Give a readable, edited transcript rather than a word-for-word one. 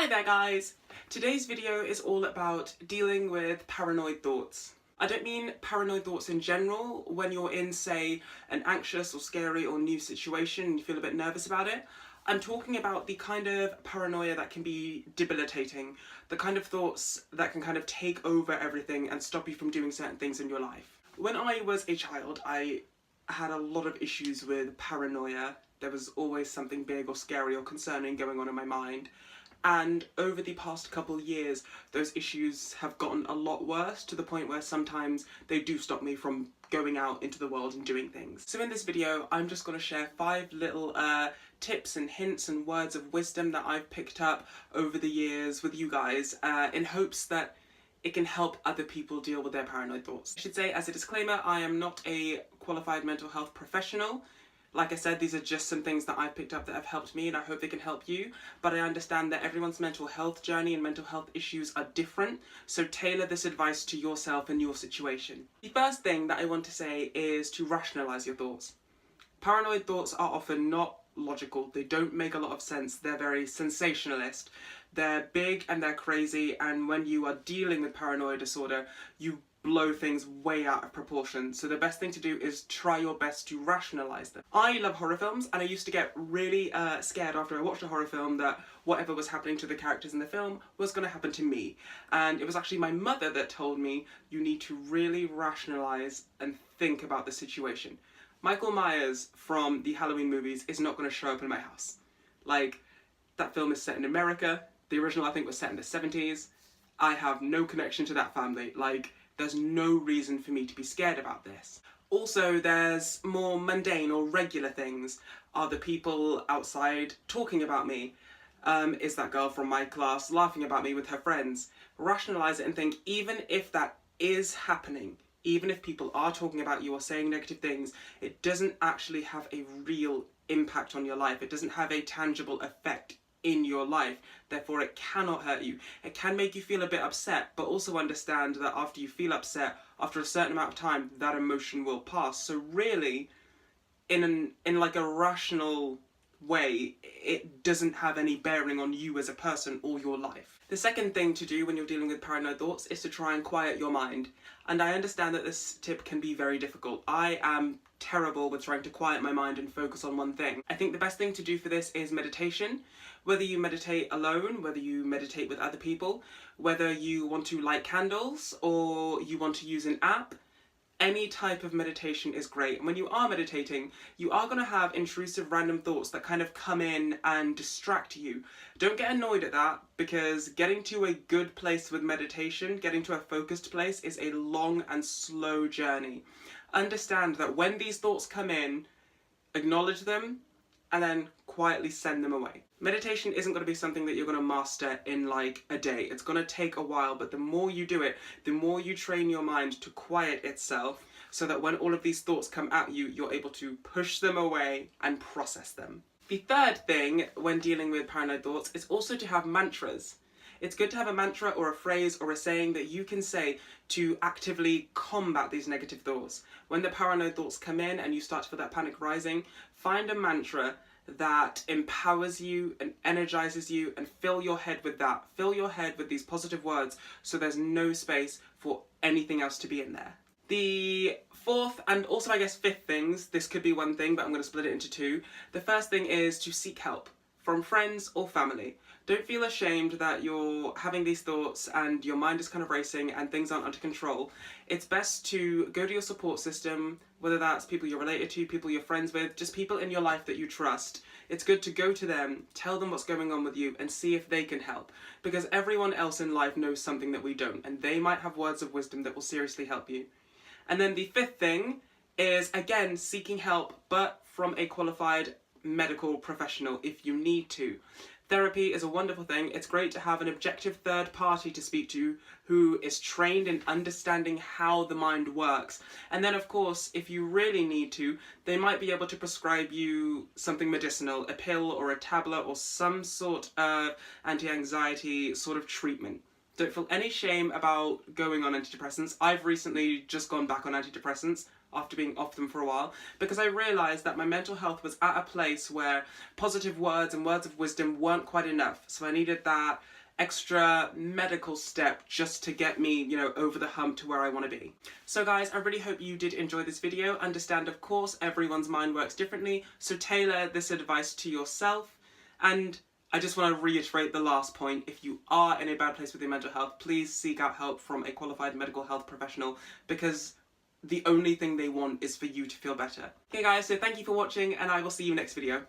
Hi there guys! Today's video is all about dealing with paranoid thoughts. I don't mean paranoid thoughts in general when you're in, say, an anxious or scary or new situation and you feel a bit nervous about it. I'm talking about the kind of paranoia that can be debilitating, the kind of thoughts that can kind of take over everything and stop you from doing certain things in your life. When I was a child, I had a lot of issues with paranoia. There was always something big or scary or concerning going on in my mind. And over the past couple of years, those issues have gotten a lot worse to the point where sometimes they do stop me from going out into the world and doing things. So in this video, I'm just going to share 5 little tips and hints and words of wisdom that I've picked up over the years with you guys in hopes that it can help other people deal with their paranoid thoughts. I should say, as a disclaimer, I am not a qualified mental health professional. Like I said, these are just some things that I've picked up that have helped me and I hope they can help you. But I understand that everyone's mental health journey and mental health issues are different, so tailor this advice to yourself and your situation. The first thing that I want to say is to rationalise your thoughts. Paranoid thoughts are often not logical, they don't make a lot of sense, they're very sensationalist. They're big and they're crazy, and when you are dealing with paranoid disorder, you blow things way out of proportion. So the best thing to do is try your best to rationalise them. I love horror films, and I used to get really scared after I watched a horror film that whatever was happening to the characters in the film was going to happen to me. And it was actually my mother that told me, you need to really rationalise and think about the situation. Michael Myers from the Halloween movies is not going to show up in my house. Like, that film is set in America. The original, I think, was set in the 70s. I have no connection to that family. Like, there's no reason for me to be scared about this. Also, there's more mundane or regular things. Are the people outside talking about me? Is that girl from my class laughing about me with her friends? Rationalise it and think, even if that is happening, even if people are talking about you or saying negative things, it doesn't actually have a real impact on your life. It doesn't have a tangible effect in your life, therefore it cannot hurt you. It can make you feel a bit upset, but also understand that after you feel upset, after a certain amount of time, that emotion will pass. So really, in like a rational way, it doesn't have any bearing on you as a person or your life. The second thing to do when you're dealing with paranoid thoughts is to try and quiet your mind. And I understand that this tip can be very difficult. I am terrible with trying to quiet my mind and focus on one thing. I think the best thing to do for this is meditation. Whether you meditate alone, whether you meditate with other people, whether you want to light candles or you want to use an app, any type of meditation is great. And when you are meditating, you are going to have intrusive random thoughts that kind of come in and distract you. Don't get annoyed at that, because getting to a good place with meditation, getting to a focused place, is a long and slow journey. Understand that when these thoughts come in, acknowledge them and then quietly send them away. Meditation isn't going to be something that you're going to master in like a day. It's going to take a while, but the more you do it, the more you train your mind to quiet itself, so that when all of these thoughts come at you, you're able to push them away and process them. The third thing when dealing with paranoid thoughts is also to have mantras. It's good to have a mantra or a phrase or a saying that you can say to actively combat these negative thoughts. When the paranoid thoughts come in and you start to feel that panic rising, find a mantra that empowers you and energizes you, and fill your head with that. Fill your head with these positive words so there's no space for anything else to be in there. The fourth, and also I guess fifth things, this could be one thing but I'm going to split it into 2. The first thing is to seek help from friends or family. Don't feel ashamed that you're having these thoughts and your mind is kind of racing and things aren't under control. It's best to go to your support system, whether that's people you're related to, people you're friends with, just people in your life that you trust. It's good to go to them, tell them what's going on with you, and see if they can help. Because everyone else in life knows something that we don't, and they might have words of wisdom that will seriously help you. And then the fifth thing is, again, seeking help, but from a qualified medical professional if you need to. Therapy is a wonderful thing. It's great to have an objective third party to speak to who is trained in understanding how the mind works. And then, of course, if you really need to, they might be able to prescribe you something medicinal, a pill or a tablet or some sort of anti-anxiety sort of treatment. Don't feel any shame about going on antidepressants. I've recently just gone back on antidepressants after being off them for a while, because I realised that my mental health was at a place where positive words and words of wisdom weren't quite enough. So I needed that extra medical step just to get me, you know, over the hump to where I want to be. So guys, I really hope you did enjoy this video. Understand, of course, everyone's mind works differently, so tailor this advice to yourself. And I just want to reiterate the last point. If you are in a bad place with your mental health, please seek out help from a qualified medical health professional, because the only thing they want is for you to feel better. Okay guys, so thank you for watching, and I will see you next video.